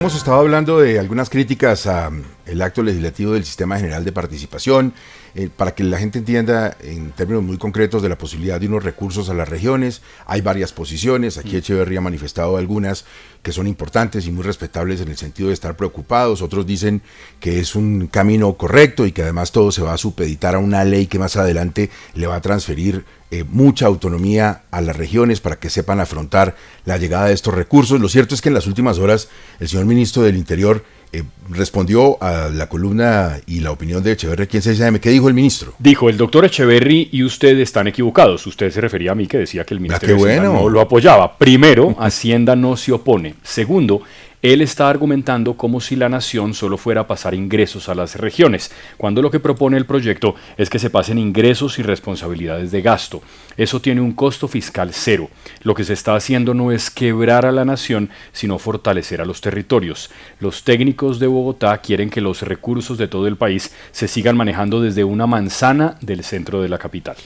Hemos estado hablando de algunas críticas al acto legislativo del Sistema General de Participación, para que la gente entienda en términos muy concretos de la posibilidad de unos recursos a las regiones. Hay varias posiciones, aquí Echeverry ha manifestado algunas que son importantes y muy respetables en el sentido de estar preocupados, otros dicen que es un camino correcto y que además todo se va a supeditar a una ley que más adelante le va a transferir mucha autonomía a las regiones para que sepan afrontar la llegada de estos recursos. Lo cierto es que en las últimas horas el señor ministro del Interior respondió a la columna y la opinión de Echeverry aquí en 6am. ¿Qué dijo el ministro? Dijo, el doctor Echeverry y usted están equivocados. Usted se refería a mí, que decía que el Ministerio de Hacienda no lo apoyaba. Primero, Hacienda no se opone. Segundo, él está argumentando como si la nación solo fuera a pasar ingresos a las regiones, cuando lo que propone el proyecto es que se pasen ingresos y responsabilidades de gasto. Eso tiene un costo fiscal cero. Lo que se está haciendo no es quebrar a la nación, sino fortalecer a los territorios. Los técnicos de Bogotá quieren que los recursos de todo el país se sigan manejando desde una manzana del centro de la capital.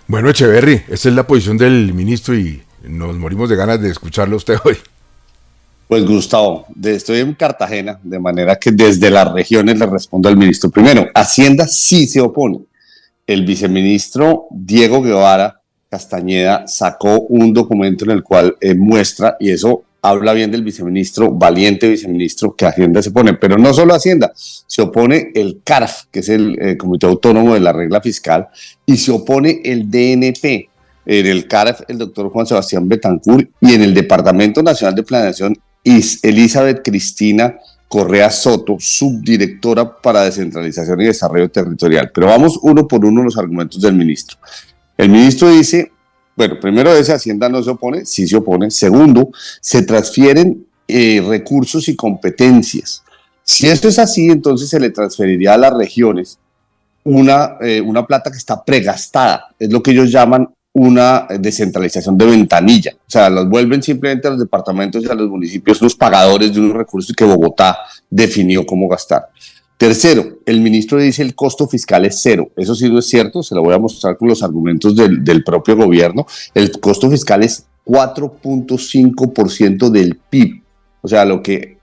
Bueno, Echeverry, esa es la posición del ministro y nos morimos de ganas de escucharlo a usted hoy. Pues Gustavo, estoy en Cartagena, de manera que desde las regiones le respondo al ministro. Primero, Hacienda sí se opone. El viceministro Diego Guevara Castañeda sacó un documento en el cual muestra, y eso habla bien del viceministro, valiente viceministro, que Hacienda se opone. Pero no solo Hacienda, se opone el CARF, que es el Comité Autónomo de la Regla Fiscal, y se opone el DNP. En el CARF, el doctor Juan Sebastián Betancourt, y en el Departamento Nacional de Planeación, Elizabeth Cristina Correa Soto, subdirectora para Descentralización y Desarrollo Territorial. Pero vamos uno por uno los argumentos del ministro. El ministro dice, bueno, primero dice, Hacienda no se opone, sí se opone. Segundo, se transfieren recursos y competencias. Si esto es así, entonces se le transferiría a las regiones una plata que está pregastada. Es lo que ellos llaman una descentralización de ventanilla, o sea, los vuelven simplemente a los departamentos y a los municipios los pagadores de unos recursos que Bogotá definió cómo gastar. Tercero, el ministro dice el costo fiscal es cero. Eso sí no es cierto, se lo voy a mostrar con los argumentos del propio gobierno. El costo fiscal es 4.5% del PIB, o sea, lo que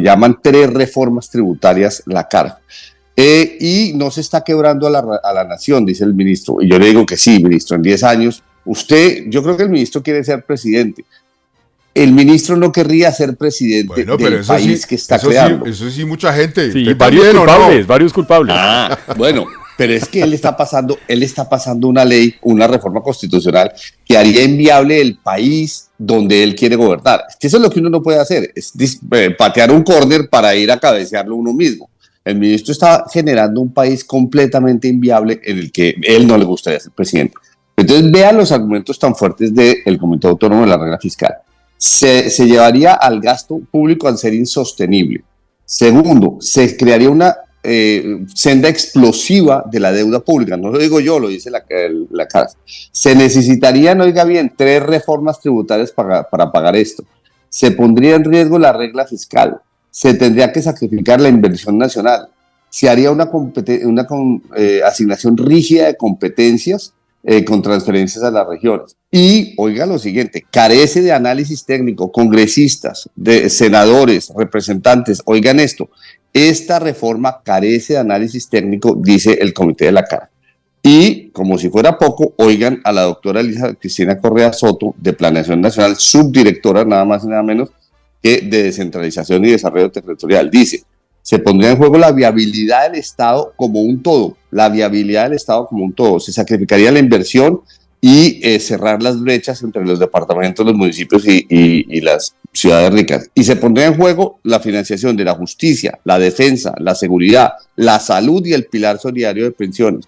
llaman 3 reformas tributarias la CARF. Y no se está quebrando a la nación, dice el ministro. Y yo le digo que sí, ministro, en 10 años, yo creo que el ministro quiere ser presidente. El ministro no querría ser presidente del país sí, que está creando. Sí, eso sí, mucha gente. Sí, varios culpables. Bueno, pero es que él está pasando una ley, una reforma constitucional que haría inviable el país donde él quiere gobernar. Es que eso es lo que uno no puede hacer, es patear un córner para ir a cabecearlo uno mismo. El ministro está generando un país completamente inviable en el que él no le gustaría ser presidente. Entonces, vean los argumentos tan fuertes del Comité Autónomo de la Regla Fiscal. Se llevaría al gasto público al ser insostenible. Segundo, se crearía una senda explosiva de la deuda pública. No lo digo yo, lo dice la CAS. Se necesitarían, oiga bien, 3 reformas tributarias para pagar esto. Se pondría en riesgo la regla fiscal. Se tendría que sacrificar la inversión nacional. Se haría una asignación rígida de competencias con transferencias a las regiones. Y, oiga lo siguiente, carece de análisis técnico, congresistas, de senadores, representantes, oigan esto, esta reforma carece de análisis técnico, dice el comité de la CARF. Y, como si fuera poco, oigan a la doctora Elisa Cristina Correa Soto, de Planeación Nacional, subdirectora, nada más y nada menos, de Descentralización y Desarrollo Territorial. Dice, se pondría en juego la viabilidad del Estado como un todo, se sacrificaría la inversión y cerrar las brechas entre los departamentos, los municipios y las ciudades ricas. Y se pondría en juego la financiación de la justicia, la defensa, la seguridad, la salud y el pilar solidario de pensiones.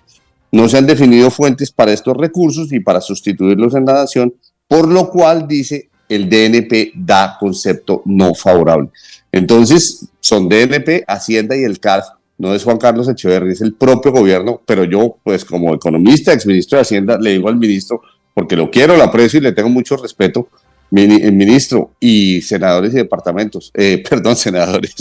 No se han definido fuentes para estos recursos y para sustituirlos en la nación, por lo cual, dice, el DNP da concepto no favorable. Entonces, son DNP, Hacienda y el CARF. No es Juan Carlos Echeverry, es el propio gobierno, pero yo, pues como economista, exministro de Hacienda, le digo al ministro, porque lo quiero, lo aprecio y le tengo mucho respeto, ministro y senadores y senadores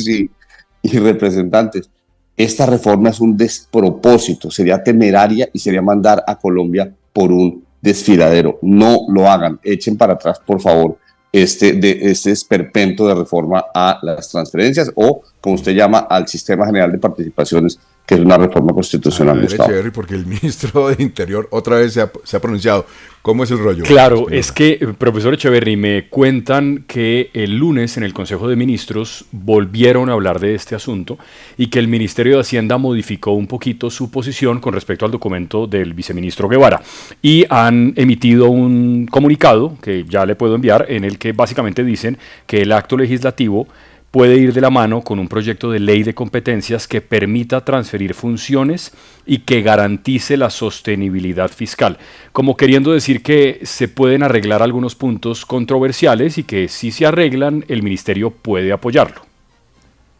y representantes, esta reforma es un despropósito, sería temeraria y sería mandar a Colombia por un desfiladero. No lo hagan, echen para atrás, por favor, este esperpento de reforma a las transferencias o, como usted llama, al sistema general de participaciones, que es una reforma constitucional. Echeverry, porque el ministro de Interior otra vez se ha pronunciado. ¿Cómo es el rollo? Claro, es que, profesor Echeverry, me cuentan que el lunes en el Consejo de Ministros volvieron a hablar de este asunto y que el Ministerio de Hacienda modificó un poquito su posición con respecto al documento del viceministro Guevara y han emitido un comunicado que ya le puedo enviar en el que básicamente dicen que el acto legislativo puede ir de la mano con un proyecto de ley de competencias que permita transferir funciones y que garantice la sostenibilidad fiscal, como queriendo decir que se pueden arreglar algunos puntos controversiales y que si se arreglan, el ministerio puede apoyarlo.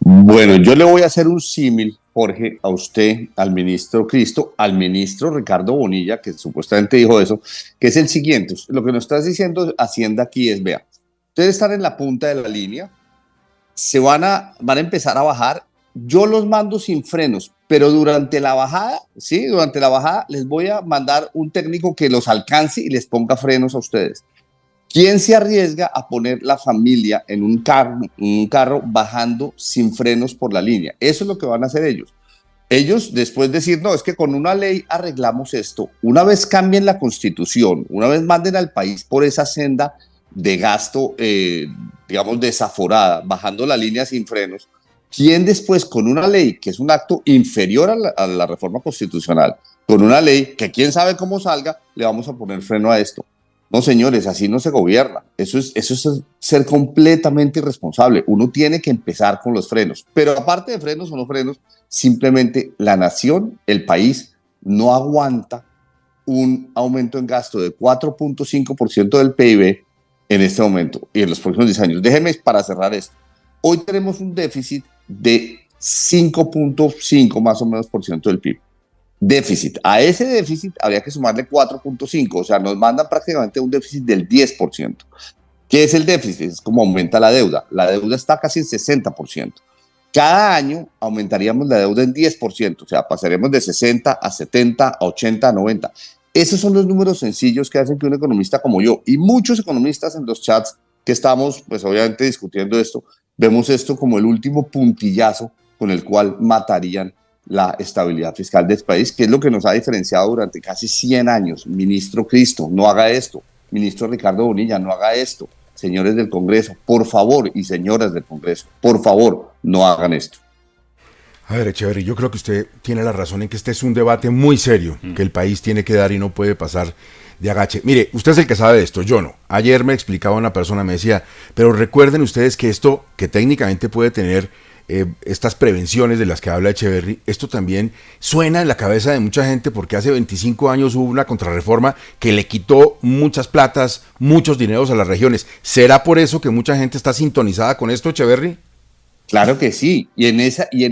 Bueno, yo le voy a hacer un símil, Jorge, a usted, al ministro Cristo, al ministro Ricardo Bonilla, que supuestamente dijo eso, que es el siguiente. Lo que nos está diciendo Hacienda aquí es, vea, ustedes están en la punta de la línea, van a empezar a bajar, yo los mando sin frenos, pero durante la bajada, ¿sí? Durante la bajada les voy a mandar un técnico que los alcance y les ponga frenos a ustedes. ¿Quién se arriesga a poner la familia en un carro bajando sin frenos por la línea? Eso es lo que van a hacer ellos. Ellos después decir, no, es que con una ley arreglamos esto. Una vez cambien la Constitución, una vez manden al país por esa senda de gasto, digamos, desaforada, bajando la línea sin frenos, ¿quién después con una ley que es un acto inferior a la reforma constitucional, con una ley que quién sabe cómo salga, le vamos a poner freno a esto? No, señores, así no se gobierna. Eso es ser completamente irresponsable. Uno tiene que empezar con los frenos. Pero aparte de frenos o no frenos, simplemente la nación, el país, no aguanta un aumento en gasto de 4.5% del PIB en este momento y en los próximos 10 años. Déjeme para cerrar esto. Hoy tenemos un déficit de 5.5 más o menos por ciento del PIB. Déficit. A ese déficit habría que sumarle 4.5, o sea, nos mandan prácticamente un déficit del 10%. ¿Qué es el déficit? Es como aumenta la deuda. La deuda está casi en 60%. Cada año aumentaríamos la deuda en 10%, o sea, pasaremos de 60 a 70, a 80, a 90. Esos son los números sencillos que hacen que un economista como yo y muchos economistas en los chats que estamos, pues obviamente discutiendo esto, vemos esto como el último puntillazo con el cual matarían la estabilidad fiscal del país, que es lo que nos ha diferenciado durante casi 100 años. Ministro Cristo, no haga esto. Ministro Ricardo Bonilla, no haga esto. Señores del Congreso, por favor, y señoras del Congreso, por favor, no hagan esto. A ver, Echeverry, yo creo que usted tiene la razón en que este es un debate muy serio que el país tiene que dar y no puede pasar de agache. Mire, usted es el que sabe de esto, yo no. Ayer me explicaba una persona, me decía, pero recuerden ustedes que esto, que técnicamente puede tener estas prevenciones de las que habla Echeverry, esto también suena en la cabeza de mucha gente porque hace 25 años hubo una contrarreforma que le quitó muchas platas, muchos dineros a las regiones. ¿Será por eso que mucha gente está sintonizada con esto, Echeverry? Claro que sí, y en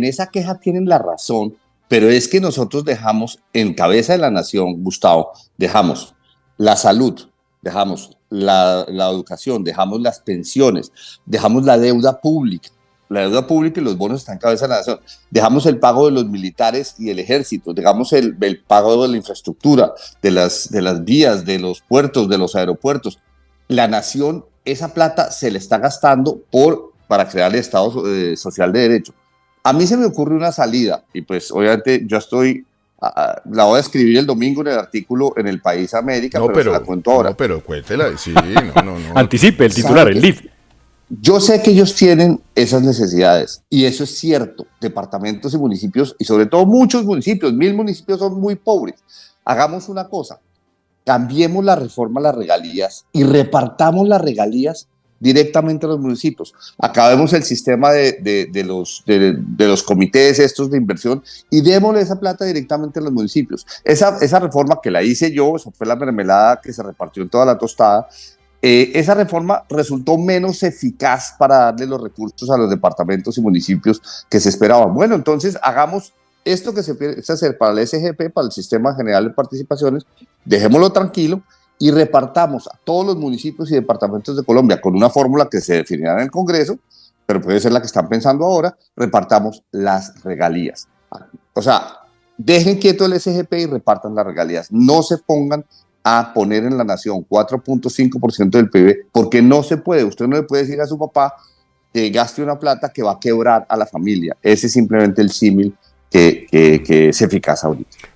esa queja tienen la razón, pero es que nosotros dejamos en cabeza de la nación, Gustavo, dejamos la salud, dejamos la educación, dejamos las pensiones, dejamos la deuda pública. La deuda pública y los bonos están en cabeza de la nación. Dejamos el pago de los militares y el ejército, dejamos el pago de la infraestructura, de las vías, de los puertos, de los aeropuertos. La nación, esa plata se le está gastando para crear el Estado Social de Derecho. A mí se me ocurre una salida, y pues obviamente yo la voy a escribir el domingo en el artículo en El País América, pero se la cuento ahora. No, pero cuéntela, sí, no. Anticipe el titular, el LIF. Yo sé que ellos tienen esas necesidades y eso es cierto. Departamentos y municipios, y sobre todo muchos municipios, 1000 municipios son muy pobres. Hagamos una cosa, cambiemos la reforma a las regalías y repartamos las regalías directamente a los municipios. Acabemos el sistema de los comités estos de inversión y démosle esa plata directamente a los municipios. Esa reforma que la hice yo, eso fue la mermelada que se repartió en toda la tostada. Esa reforma resultó menos eficaz para darle los recursos a los departamentos y municipios que se esperaban. Bueno, entonces hagamos esto que se piensa hacer para el SGP, para el Sistema General de Participaciones, dejémoslo tranquilo y repartamos a todos los municipios y departamentos de Colombia con una fórmula que se definirá en el Congreso, pero puede ser la que están pensando ahora, repartamos las regalías. O sea, dejen quieto el SGP y repartan las regalías. No se pongan a poner en la nación 4.5% del PIB, porque no se puede, usted no le puede decir a su papá que gaste una plata que va a quebrar a la familia. Ese es simplemente el símil que es eficaz ahorita.